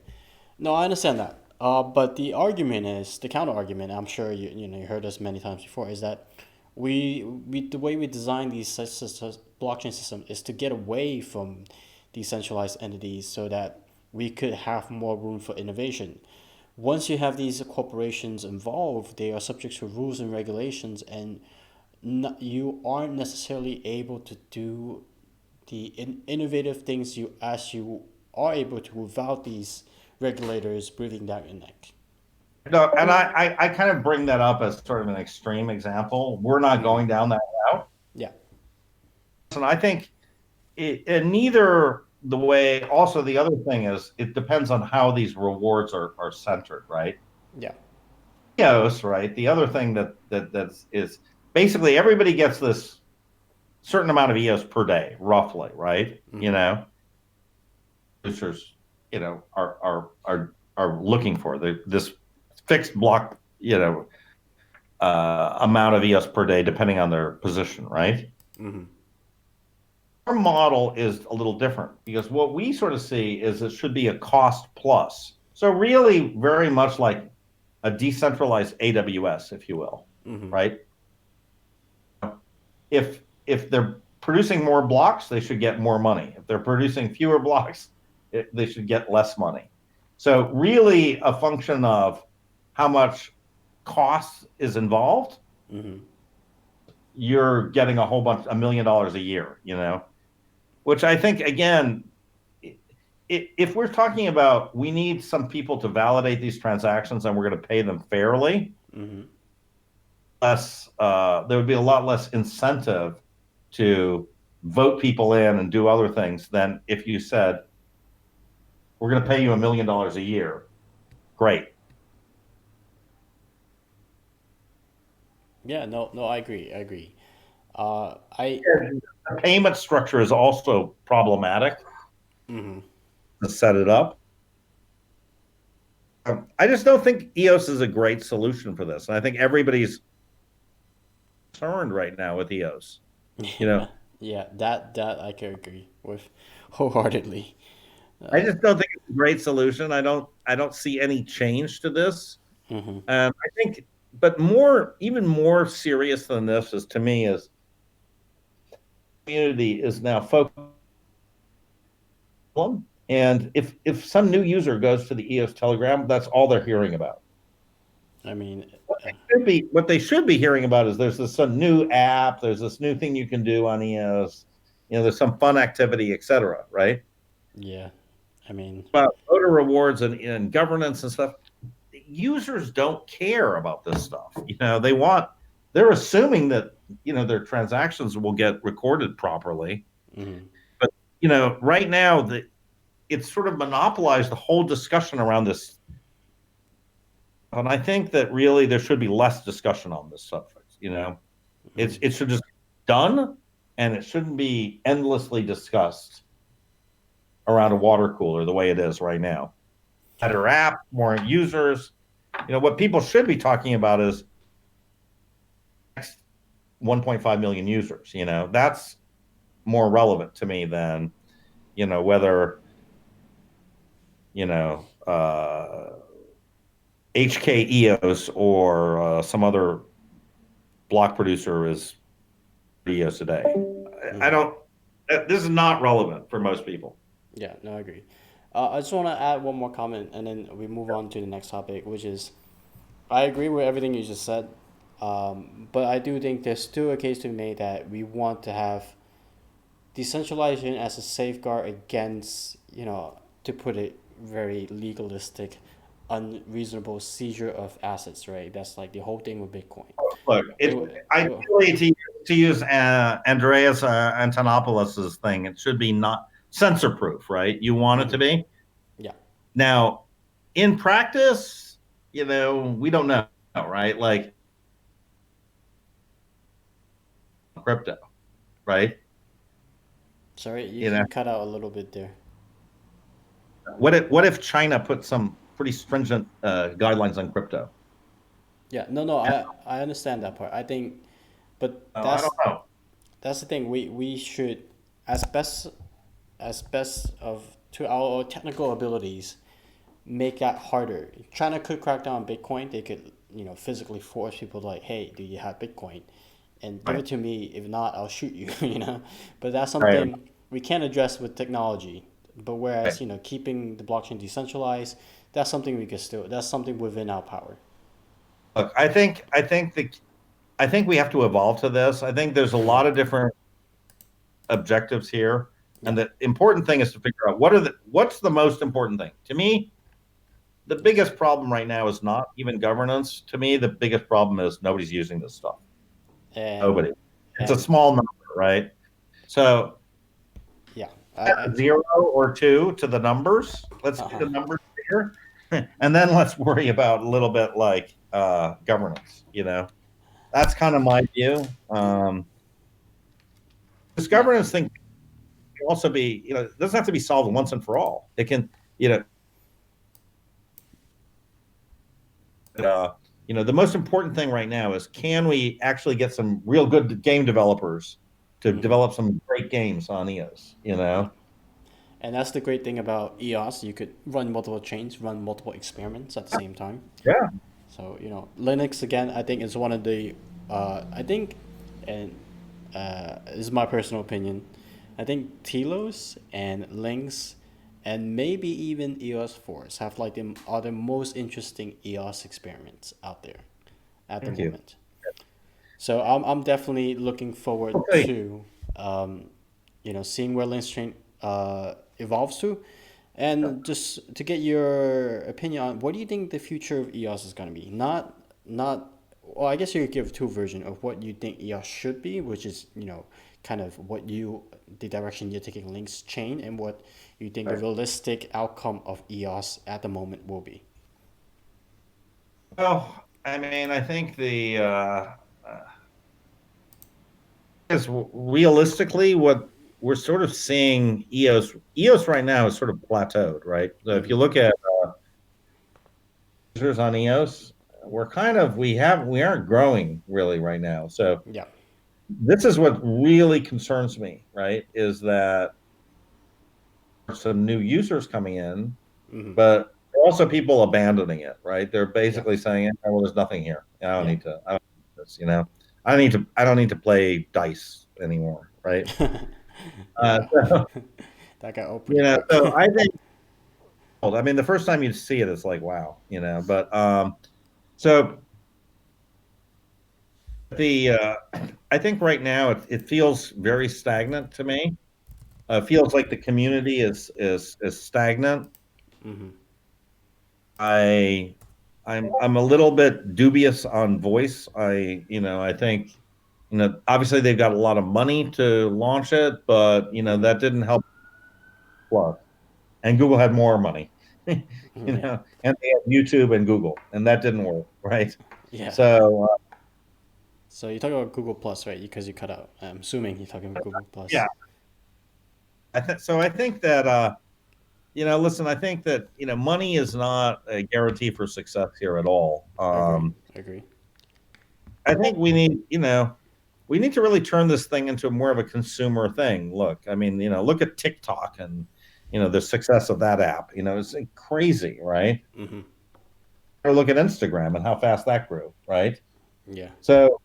No, I understand that. But the argument is the counter argument. I'm sure you heard this many times before. Is that we the way we design these blockchain system is to get away from decentralized entities so that we could have more room for innovation. Once you have these corporations involved, they are subject to rules and regulations, and you aren't necessarily able to do the innovative things you are able to without these regulators breathing down your neck. No, and I kind of bring that up as sort of an extreme example. We're not going down that route. Yeah, And I think and neither the way, also the other thing is it depends on how these rewards are centered, right? yeah, EOS, right? The other thing is basically everybody gets this certain amount of EOS per day, roughly, right? Producers, are looking for this fixed block, amount of EOS per day, depending on their position, right? Our model is a little different because what we sort of see is it should be a cost plus. So really very much like a decentralized AWS, if you will, right? If they're producing more blocks, they should get more money. If they're producing fewer blocks, they should get less money. So really a function of how much cost is involved. You're getting $1 million a year, which I think, again, if we're talking about we need some people to validate these transactions and we're going to pay them fairly, there would be a lot less incentive to vote people in and do other things than if you said, we're going to pay you $1 million a year. Great. yeah. No, no, I agree. I agree. The payment structure is also problematic to set it up. I just don't think EOS is a great solution for this. And I think everybody's concerned right now with EOS. Yeah, that I can agree with wholeheartedly. I just don't think it's a great solution. I don't see any change to this. I think, but even more serious than this is to me is community is now focused. And if some new user goes to the EOS Telegram, that's all they're hearing about. I mean, what they should be hearing about is there's some new app, there's this new thing you can do on EOS, there's some fun activity, etc. Right? yeah. I mean, about voter rewards and governance and stuff. Users don't care about this stuff. They're assuming that their transactions will get recorded properly. But right now it's sort of monopolized the whole discussion around this. And I think that really there should be less discussion on this subject. It should just be done, and it shouldn't be endlessly discussed around a water cooler the way it is right now. Better app, more users. What people should be talking about is 1.5 million users. That's more relevant to me than whether HKEOS or some other block producer is EOS a day. I don't. This is not relevant for most people. yeah, no, I agree. I just want to add one more comment, and then we move on to the next topic, which is I agree with everything you just said, but I do think there's still a case to be made that we want to have decentralization as a safeguard against, to put it very legalistic, unreasonable seizure of assets, right? That's like the whole thing with Bitcoin. Look, ideally to use Andreas Antonopoulos' thing, it should be not censor proof, right? You want it to be. Yeah. Now, in practice, we don't know, right? Like crypto, right? Sorry, You know, you cut out a little bit there. what if China put some pretty stringent guidelines on crypto? Yeah, no, I understand that part. I think, but I don't know. that's the thing. We should, as best of to our technical abilities, make that harder. China could crack down on Bitcoin. They could, physically force people like, hey, do you have Bitcoin? And give Right, it to me. If not, I'll shoot you, you know? But that's right, something we can't address with technology. But right. whereas, keeping the blockchain decentralized, that's something we can still, that's something within our power. Look, I think we have to evolve to this. I think there's a lot of different objectives here, Yeah. and the important thing is to figure out what's the most important thing. To me, the biggest problem right now is not even governance. To me, the biggest problem is nobody's using this stuff. And, Nobody. It's a and, small number, right? So yeah. add 0 or 2 to the numbers. Let's get Uh-huh. the numbers bigger, and then let's worry about a little bit like governance. That's kind of my view. This Yeah. governance thing can also be, it doesn't have to be solved once and for all. It can, the most important thing right now is, can we actually get some real good game developers to Hmm. develop some great games on EOS? Yeah. And that's the great thing about EOS. You could run multiple chains, run multiple experiments at the same time. Yeah. So, Linux again, I think is one of the, I think, and this is my personal opinion, I think Telos and Lynx and maybe even EOS Force have like are the most interesting EOS experiments out there at the Thank you. moment. So I'm definitely looking forward Okay. to, seeing where LynxChain evolves to, and just to get your opinion on what do you think the future of EOS is going to be? Not. Well, I guess you could give two versions of what you think EOS should be, which is kind of the direction you're taking LynxChain, and what you think the Right. realistic outcome of EOS at the moment will be. Well, I mean, I think is realistically what we're sort of seeing. EOS right now is sort of plateaued, right? So if Mm-hmm. you look at users on EOS, we aren't growing really right now. So Yeah. this is what really concerns me, right? Is that some new users coming in, Mm-hmm. but also people abandoning it, right? They're Yeah. basically saying, "Oh, well, there's nothing here. Yeah. I don't need this, I don't need to play dice anymore, right?" Uh, Yeah. so, That got old pretty quick. so I think, I mean, the first time you see it, it's like, wow, but so the I think right now it feels very stagnant to me. Feels like the community is stagnant. Mm-hmm. I I'm a little bit dubious on voice. I think, obviously they've got a lot of money to launch it, but Mm-hmm. that didn't help Plus. And Google had more money. Yeah. And they had YouTube and Google, and that didn't work, right? Yeah. So So you're talking about Google Plus, right? Because you cut out. I'm assuming you're talking about Google yeah, Plus. I think that listen, I think that money is not a guarantee for success here at all. Agree. Agree. I think we need to really turn this thing into more of a consumer thing. Look, I mean, look at TikTok and the success of that app. It's crazy, right? Mm-hmm. Or look at Instagram and how fast that grew, right? Yeah. So,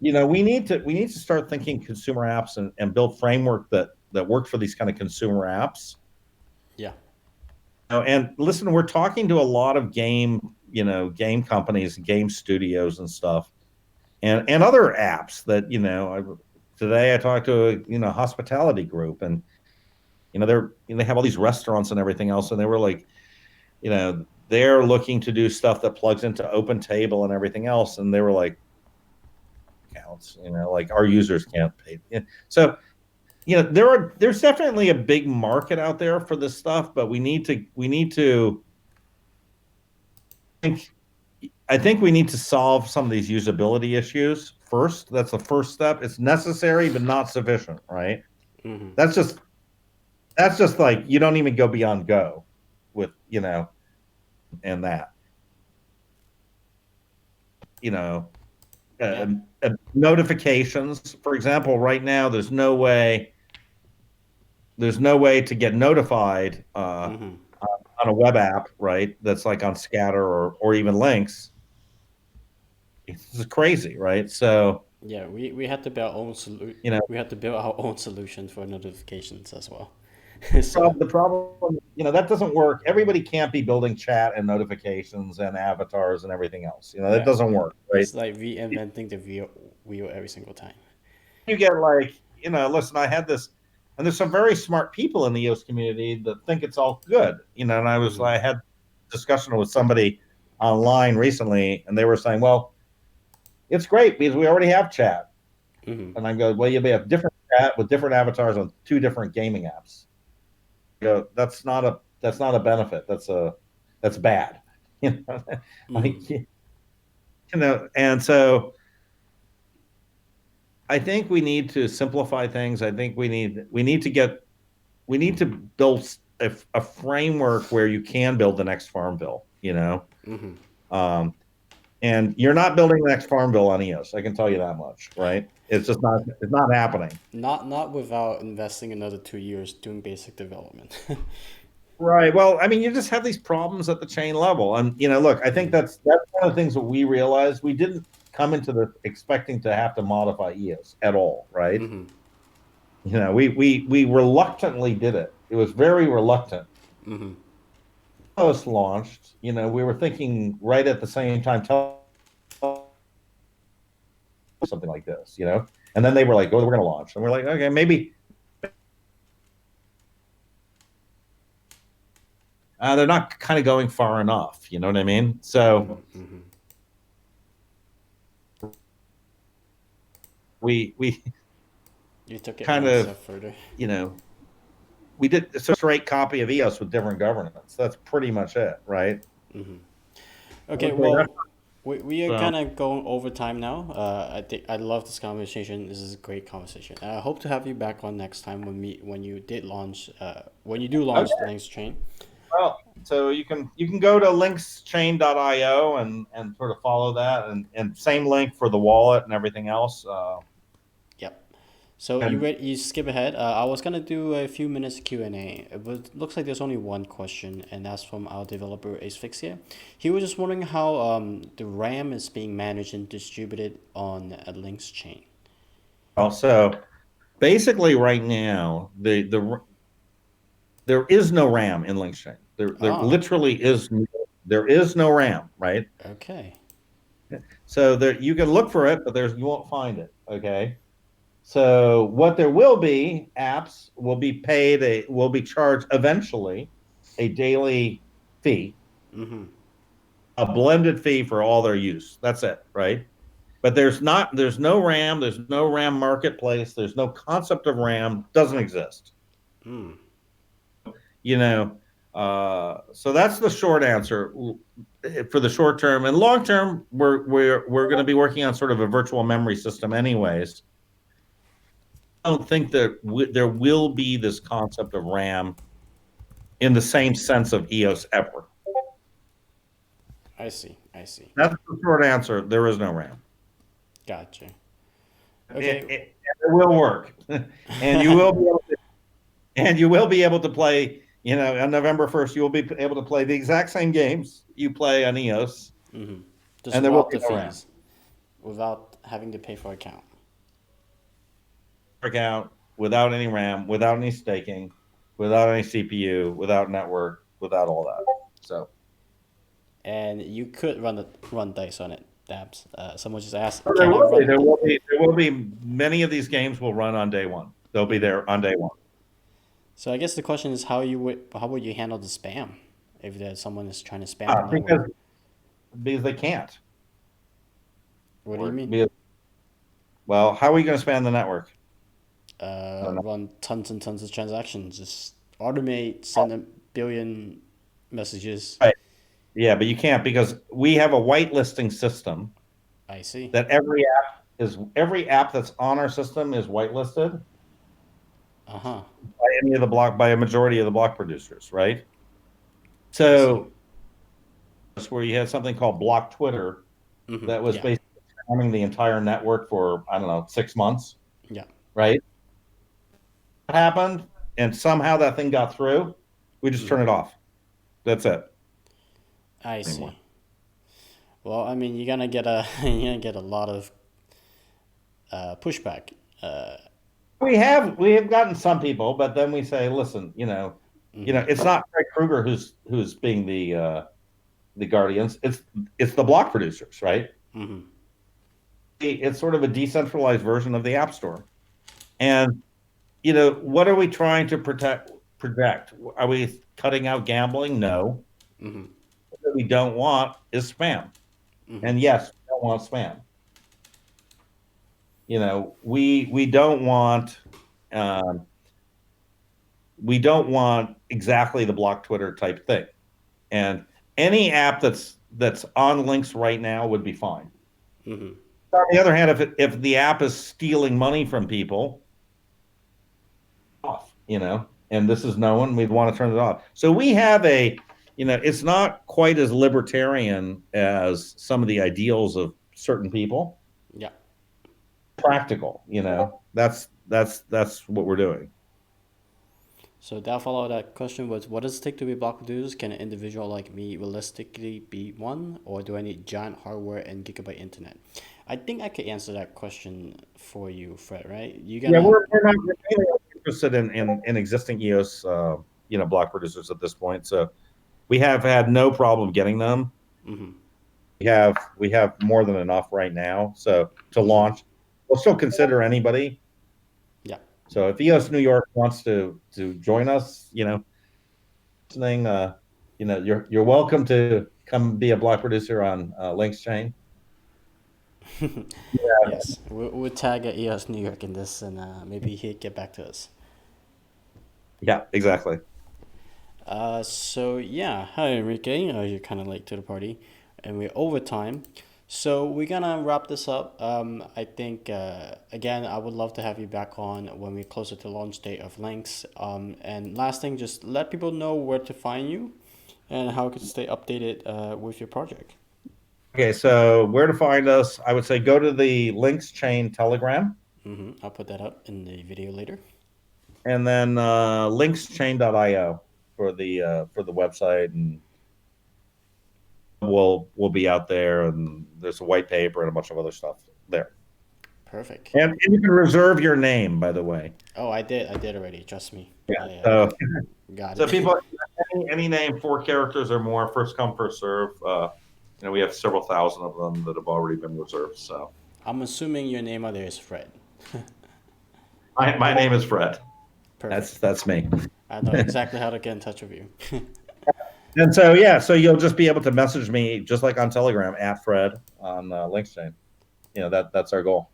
we need to start thinking consumer apps and build framework that work for these kind of consumer apps. Yeah. And listen, we're talking to a lot of game companies, game studios and stuff, and other apps that today I talked to a hospitality group, and they have all these restaurants and everything else, and they were like, they're looking to do stuff that plugs into Open Table and everything else, and they were like, counts, like our users can't pay. So there's definitely a big market out there for this stuff, but we need to think. I think we need to solve some of these usability issues first. That's the first step. It's necessary but not sufficient, right? Mm-hmm. That's just like you don't even go beyond Go with and that you know Yeah. notifications. For example, right now there's no way to get notified Mm-hmm. on a web app, right? That's like on Scatter or even Lynx. It's crazy, right? So Yeah, we had to build our own you know we had to build our own solution for notifications as well. So the problem, that doesn't work. Everybody can't be building chat and notifications and avatars and everything else. That yeah, doesn't work, right? it's like reinventing the wheel every single time. You get like, listen, I had this, and there's some very smart people in the EOS community that think it's all good, and Mm-hmm. I had a discussion with somebody online recently, and they were saying, well, it's great because we already have chat. Mm-hmm. And I go, well, you may have different chat with different avatars on two different gaming apps. I go, that's not a benefit. That's bad. Mm-hmm. Like, and so I think we need to simplify things. I think we need to build a framework where you can build the next farm bill, Mm-hmm. um, and you're not building the next farm bill on EOS. I can tell you that much, right? It's not happening. Not without investing another 2 years doing basic development. Right. Well, I mean, you just have these problems at the chain level, and look, I think Mm-hmm. that's one of the things that we realized. We didn't come into this expecting to have to modify EOS at all, right? Mm-hmm. We reluctantly did it. It was very reluctant. Mm-hmm. EOS launched. We were thinking right at the same time, tell something like this, and then they were like, "Oh, we're going to launch," and we're like, "Okay, maybe." They're not kind of going far enough. You know what I mean? So Mm-hmm. we You took it kind one of step further. you know we did a straight copy of EOS with different governance. That's pretty much it, right? Mm-hmm. Okay, Okay, well, we are so kind of going over time now. I think I love this conversation. This is a great conversation. I hope to have you back on next time when you did launch when you do launch the okay. Lynx chain. Well, so you can go to lynxchain.io and sort of follow that, and same link for the wallet and everything else. Yep. So And you skip ahead. I was gonna do a few minutes Q&A, but it looks like there's only one question, and that's from our developer Asphyxia. He was just wondering how the RAM is being managed and distributed on a Lynx chain. also, basically, right now, there is no RAM in LynxChain. There Ah, literally there is no RAM, right? okay. So there you can look for it, but you won't find it. Okay. So what there will be, apps will be charged eventually a daily fee, Mm-hmm. a blended fee for all their use. That's it, right? But there's no RAM, there's no RAM marketplace, there's no concept of RAM, doesn't exist. Mm. You know, so that's the short answer for the short term. And long term, we're going to be working on sort of a virtual memory system, anyways. I don't think that there will be this concept of RAM in the same sense of EOS ever. I see. I see. That's the short answer. There is no RAM. Gotcha. It, Okay. it, it will work, and you will be able to, and you will be able to play. On November 1st, you will be able to play the exact same games you play on EOS, Mm-hmm. Just and there will without be the no RAM. fees, without having to pay for account. Account without any RAM, without any staking, without any CPU, without network, without all that. So And you could run dice on it. Dabs. Someone just asked, there can I will be, run? many of these games will run on day one. They'll be Mm-hmm. there on day one. So I guess the question is how would you handle the spam if there's someone is trying to spam the Ah, network? because they can't. What do you Or mean? because, well, how are we going to span the network? I don't know. Run tons and tons of transactions. Just automate, send a billion messages. Right. Yeah, but you can't because we have a whitelisting system I see. that every app. is every app that's on our system is whitelisted Uh-huh. by any of the block by a majority of the block producers, right? I see. So that's where you had something called Block Twitter Mm-hmm. that was Yeah. basically running the entire network for I don't know 6 months, Yeah. right? What happened, and somehow that thing got through. We just Mm-hmm. turn it off. That's it I anymore. see. Well, I mean, you're gonna get a you're gonna get a lot of pushback. Uh, We have gotten some people, but then we say, listen, mm-hmm. it's not Fred Krueger who's being the guardians. It's the block producers, right? Mm-hmm. It's sort of a decentralized version of the App Store. And what are we trying to protect? Are we cutting out gambling? No. Mm-hmm. What we don't want is spam. Mm-hmm. And yes, we don't want spam. We don't want um, exactly the block Twitter type thing. And any app that's on links right now would be fine. Mm-hmm. On the other hand, if the app is stealing money from people, off, and this is known, we'd want to turn it off. So we have it's not quite as libertarian as some of the ideals of certain people. Yeah. Practical, that's what we're doing. So that follow that question was, what does it take to be block producers? Can an individual like me realistically be one, or do I need giant hardware and gigabyte internet? I think I could answer that question for you, Fred. Right? You Yeah, gonna? we're not really interested in existing EOS, block producers at this point. So we have had no problem getting them. Mm-hmm. We have more than enough right now. So to Mm-hmm. launch, we'll still consider anybody. Yeah. So if EOS New York wants to join us, listening, you're welcome to come be a block producer on LynxChain. Yes. We'll tag EOS New York in this, and maybe he'll get back to us. Yeah, exactly. So yeah, hi Enrique. You're kind of late to the party, and we're over time. So we're gonna wrap this up. I think again, I would love to have you back on when we're closer to launch date of Lynx. And last thing, just let people know where to find you, and how to stay updated with your project. Okay, so where to find us? I would say go to the LynxChain Telegram, I'll put that up in the video later. and then lynxchain.io for the website, and we'll be out there, and there's a white paper and a bunch of other stuff there. Perfect. And you can reserve your name, by the way. Oh, I did. I did already. Trust me. Yeah. I So got so it. people, any name, 4 characters or more, first come, first serve. We have several thousand of them that have already been reserved. So I'm assuming your name out there is Fred. my name is Fred. Perfect. That's me. I know exactly how to get in touch with you. And so yeah, so you'll just be able to message me just like on Telegram at Fred on LynxChain. That's our goal.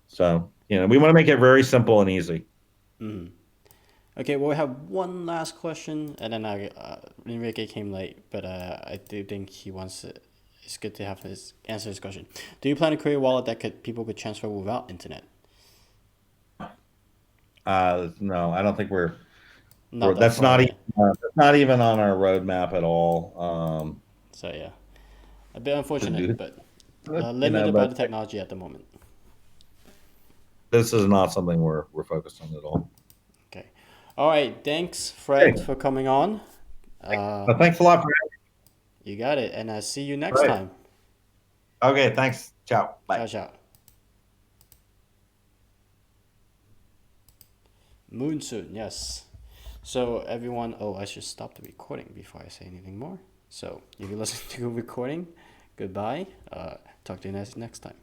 So we want to make it very simple and easy. Okay, well, we have one last question, and then Enrique came late, but I do think he wants to. It's good to have his answer his question. Do you plan to create a wallet that people could transfer without internet? No, I don't think Not that that's far away. that's not even on our roadmap at all. So yeah, a bit To unfortunate, do, but limited by but the technology at the moment. this is not something we're focused on at all. Okay, all right. Thanks, Okay. Fred, for coming on. Uh, Well, thanks a lot for you got it, and I see you having next me. time. Okay, thanks. Ciao. Bye. Ciao, ciao. Moonsoon, yes. So everyone, oh, I should stop the recording before I say anything more. So if you listen to the recording, goodbye. Talk to you next time.